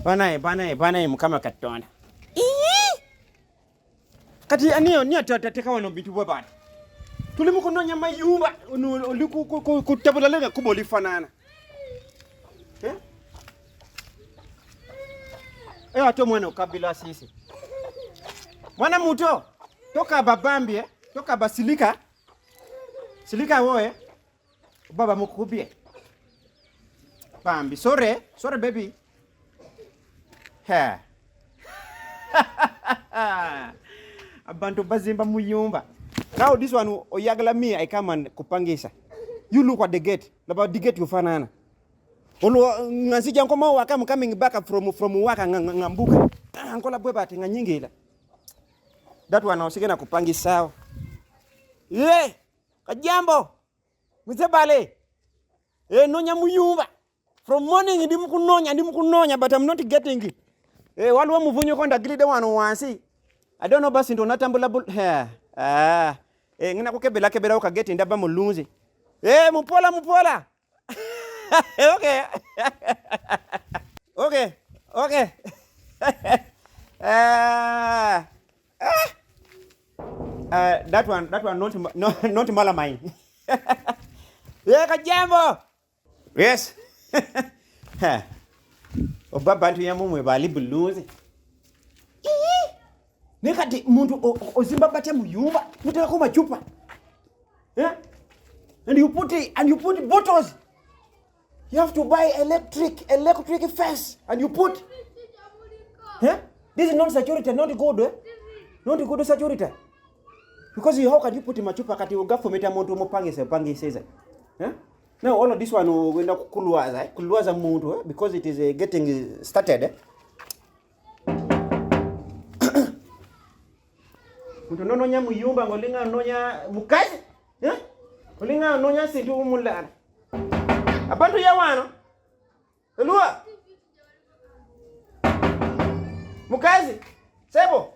Banaye mukama katonda. Kati aniyo ni atateka wano bintu bwe bana. Tuli mukunonya mayumba oli kutabula lenga kubo lifanana. Ato mwana ukabila sisi. Mwana muto toka babambi toka basilika. Silika woe. Baba mukubie. Bambi sorry baby. Ha. Abantu bazimba muyumba. Now this one oyagala me I come and kupangisa. You look at the gate. About the gate ufanana. Olo ngasija nkoma waka coming back from waka ngambuka. Ankola bweba ati nganyingila. That one osigena kupangisa. Kajambo. Mzebale. Nonya muyumba. From morning ndi mukunonya but I'm not getting it. Waliwo muvunyo konda grade one wansi. I don't know basi ndo natambula ngina kukebela ukageti ndaba mulunzi. Mupola. Okay. Okay. That one not malamine. Kajambo. Yes. Obabantu ya mumwe bali buluzi. Nekati muntu ozimba bate muyumba mutaka ko machupa. And you put bottles. You have to buy electric fence and you put. This is not security, not good. Not good security. Because how can you put in machupa kati ugafumeta muntu mupangise. Now all of this one we na kuluaza muntu because it is getting started. Muntu nonya muyumba ngolinga nonya mukazi. Ngolinga nonya sintu umulana. Abantu ya wano. Elua. Mukazi. Sebo.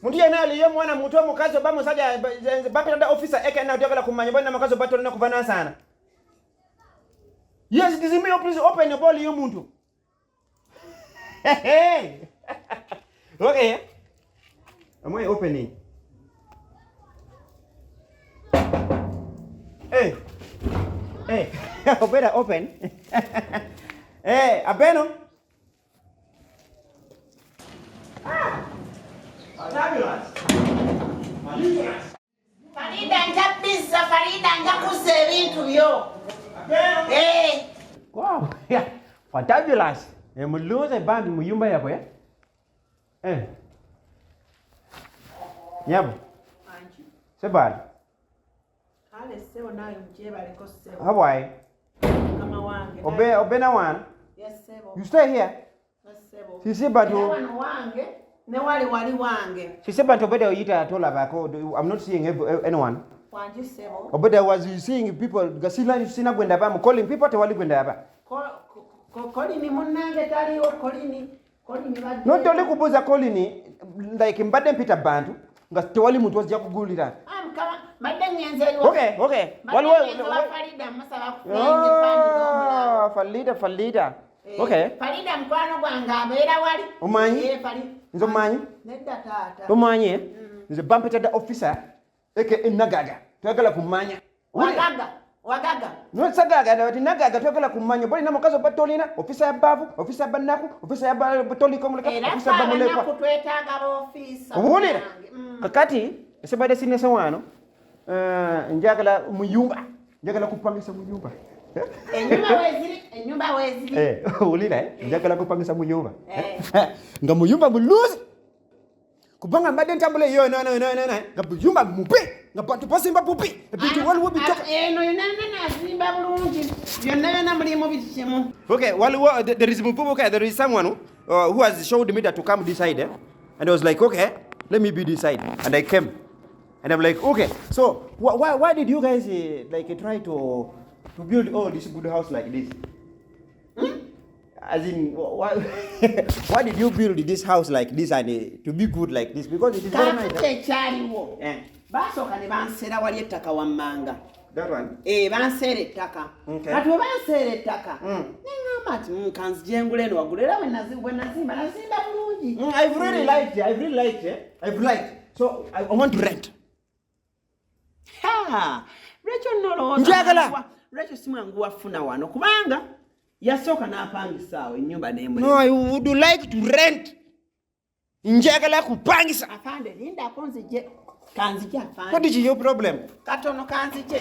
Muntu yena aliye mwana muto mukazi obamu saja bapi nda officer eka na ndiyakala kumanya bana mukazi bato na kubana sana. Yes, it is me. Please open the ball, you muntu. Okay. Am I opening? Hey. I better open. Hey, Abeno. Faridah Ndausi bintu yo. Wow. Yeah. Fantabulous. Muluze bambi muyumba yapo ya? Nyabo. Anji. Sebali. Kale sebo nayo mjebale ko sebo. Hawaii. Kama wange. Obe na wan. Yes sebo. You stay here. Yes sebo. Sisi bantu. Wana wange. Ne wali wange. Sisi bantu obede oyita atola bako. I'm not seeing anyone. Wanji sebo. Obede was seeing people gasila sina gwenda ba calling people te wali gwenda ba. Kolini munange tali o kolini badi. No tole kubuza kolini like mbade mpita bantu ngaste wali muntu wazija kugulira. Kama madeni nzeli wa. Okay. Wali Faridah masala kufunga Faridah. Okay. Faridah mkwano gwanga abera wali. Umanyi? Faridah. Nzo manyi? Nedda tata. Umanyi? Nze bampeta da officer eke nagaga. Twagala kumanya. Wagaga. No sagaga na nagaga twagala kumanya. Bali na mukazo batolina, officer ya bavu, officer ya banaku, officer ya batoli komuleka, officer ya bamuleka. Era kutwetaga officer. Ubulira. Kakati sebade sinese wano njagala muyumba. Njagala kupangisa muyumba. Enyumba wezili. Ulira njagala kupangisa muyumba. Nga muyumba buluzi. Kubanga mbade ntambule yo no. Nga muyumba mupi. Nga bantu pasimba pupi. Bintu waliwo bitoka. No zimba bulungi. Byonna mulimo bikimu. Okay, there is mupu. Okay, there is someone who has showed me that to come this side. And I was like, okay, let me be this side. And I came. And I'm like, okay. So why did you guys try to build all this good house like this? As in, why did you build this house like this and to be good like this? Because it is very nice. Basoka ne bansera wali ettaka wammanga. That one. Banseera ettaka. Okay. Kati bwe banseera ettaka. Neŋŋamba ati kanzigye ngule eno waggulu era bwe nazimba bulungi. I've really liked it. I've liked. So I want to rent. Rachel nolowooza. Njagala. Rachel si mwangu wafuna wano kubanga yasooka n'apangisa awo ennyumba n'emuli. No, I would like to rent. Njagala kupangisa. Afande lindako nzije. Kanzije afande. What is your problem? Katono kanzije.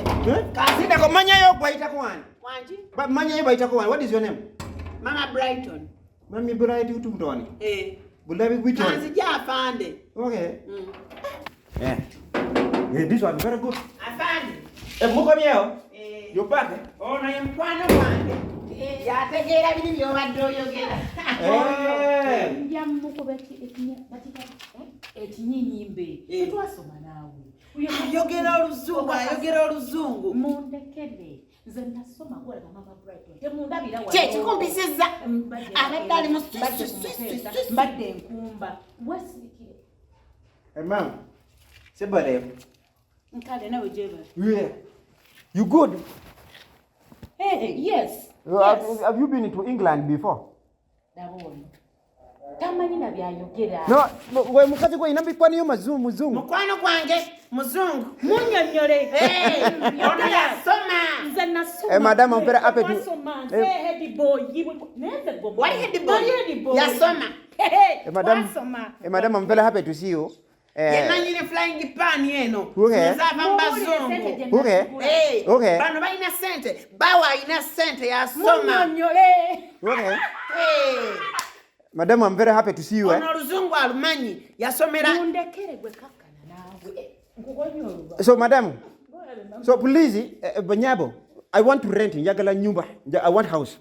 Kanzije ko manyayo kwaita kwani? Wanji? But manyayo kwaita kwani? What is your name? Mama Brighton. Mami Brighton utundoni. Bulabi kwitoni. Kanzije afande. Okay. Yeah. This one very good. Afande. Muko myeo? You back? Ono ye mukwano gwange. Yategeera biri by'obadde oyogera. Ekinyinyimbe twasoma naawe ayogera oluzungu mundekere nze nasoma kuwalaga Mama Brighton temundabira kyekikumpisiza abadde ali mu mbadde enkumba mwesirikire Ma'am, sebale. nkale nawe jeba Yeah. You good? Yes. Have you been to England before? Dabona tamanyi na byayogera No, we mukazi gwe ina bikwani yo muzungu. Mukwano gwange muzungu. Munyonyole. Ono yasoma. Nze nasoma. Madam, I'm very happy to. Head boy. Neze go. What head boy? Yasoma. Madam, I'm very happy to see you. Yemanyire flying pan eno. Okay. Nzava mbazungu. Okay. Bano balina sente. Bawa ina sente yasoma. Munyonyole. Okay. Madam, I'm very happy to see you. Ono Oluzungu alumanyi yasomera. Mundekere gwe kakkana naawe. Nkugonyolwa. So, madam. So, please, Banyabo, I want to rent. Njagala nyumba. I want house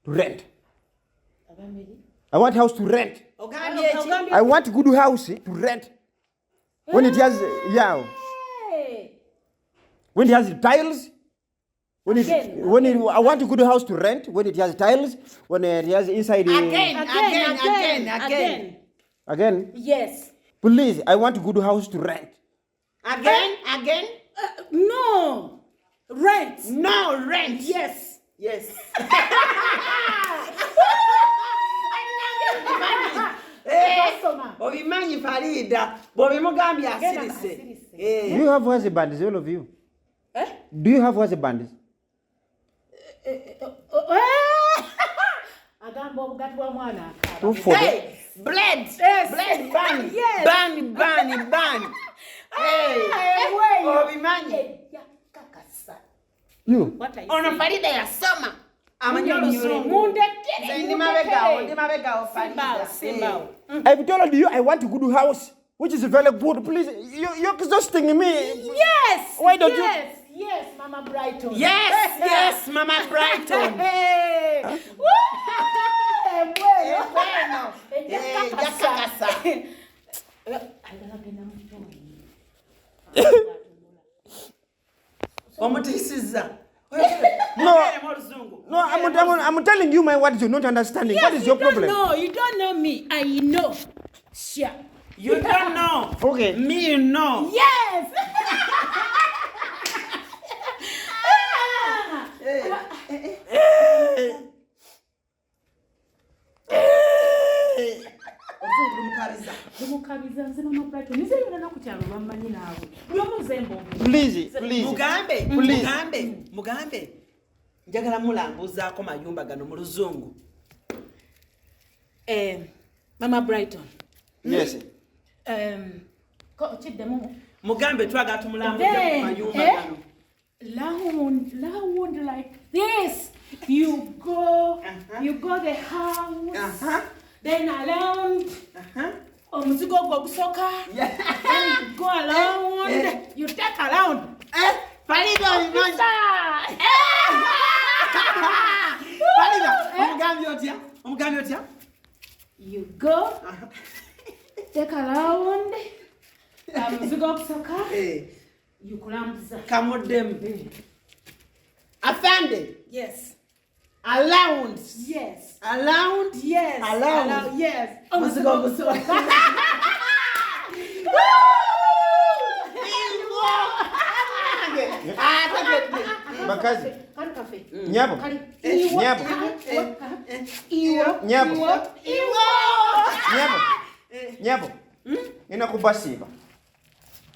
to rent. I want house to rent. I want good house to rent. When it has, when it has tiles. I want a good house to rent. When it has tiles. When it has inside. Again. Yes. Please, I want a good house to rent. Again. No. Rent. No, rent. Yes. Obimanyi Farida, bobimugambye asirise. Do you have husbands, all of you? Do you have husbands? Agamba obugati bwa mwana akaba. Bread, ban. Obimanyi. You. Ono Farida yasoma. Amanyi Oluzungu. Mundekere. Ndi mabegawo Farida. Simba. I've told you I want a good house, which is very good. Please, you're exhausting me. Yes. Why don't you? Yes, Mama Brighton. Yes, Mama Brighton. Bueno. Jakakasa. Omutisiza. No, I'm telling you my words. You're not understanding. What is your problem? No, you don't know me. I know. Sure. You don't know. Okay. Me, you know. Yes. Please. Mugambe. Njagala mulambuzaako mayumba gano mu Luzungu. Mama Brighton. Yes. Mugambe twagala tumulambuze mayumba gano. Loud like this. You go the house. Then around. Omuzigo gwogusoka. Then you go around. You take around. Farida obimanyi. Farida, omugambye otya? You go. Take around. Omuzigo gwogusoka. You kulambuza. Kamuddemu. Afande. Yes. Around. Yes. Around. Yes. Around. Yes. Omuzigo gusoka. Bakazi. Kali kafe. Nyabo. Kali. Nyabo. Iwo. Nyabo. Nyabo. Nina kubasiba.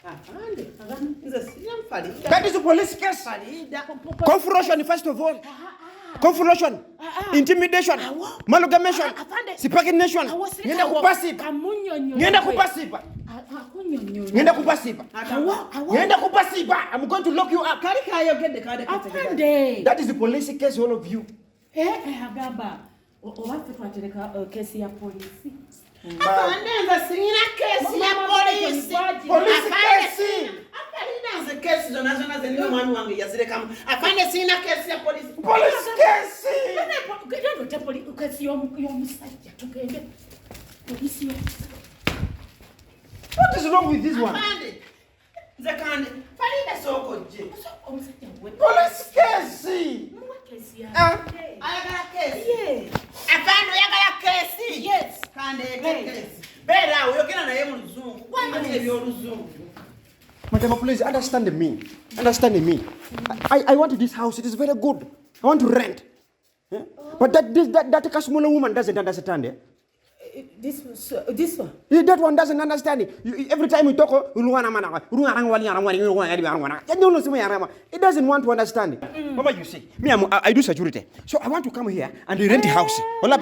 Afande, nze sina Faridah. That is a police case. Faridah. Confrontation first of all. Confrontation. Intimidation. Malgamation. Subordination. Nenda kupasiba. Nenda kupasiba. Nenda kupasiba. Nenda kupasiba. I'm going to lock you up. Kali kayogedde kade Afande. That is the police case, all of you. Agamba. Owaffe twatereka kesi ya polisi. Afande, nze sina kesi ya polisi. Police case. Afande, nze kesi zona zenina omwami wange yazirekamu. Afande, sina kesi ya polisi. Police case. Kesi y'omusajja tugende. Polisi What is wrong with this one? Afande, nze kandi Faridah sokojje. omusajja we. Police case. Kesi ya. Ayagala kesi. Afande, oyagala kesi. Yes. Kandi kesi. Bera oyogera naye mu Luzungu. Kwanga eby'Oluzungu. Madam, please understand me. Understand me. I want this house. It is very good. I want to rent. Yeah? But that Kashmir woman doesn't understand. Yeah? This one. That one doesn't understand. Every time we talk, it doesn't want to understand. Mama, you see, me, I do security. So I want to come here and rent a house. What is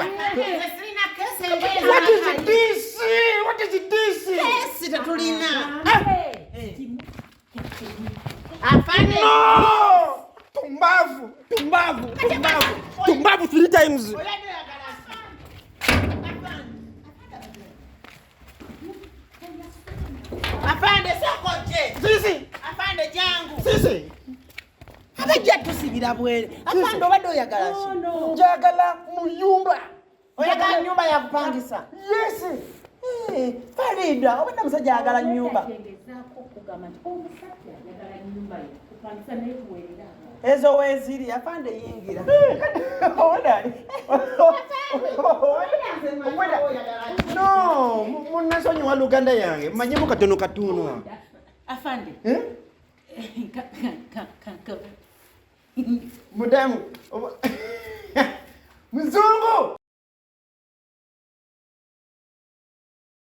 this? What is this? Kesi tatulina. Afande. No! Tumbavu 3 times. Afande sokoje. Sisi. Afande jangu. Sisi. Abajja tusibira bwere. Afande obadde oyagala ki? Njagala muyumba. Oyagala nyumba ya kupangisa. Yes. Faridah, obadde musajja ayagala nyumba. Ezo weeziri, Afande yingira. No, munasonyiwa Luganda yange. Manyemu katono. Afande. Mudamu. Mzungu.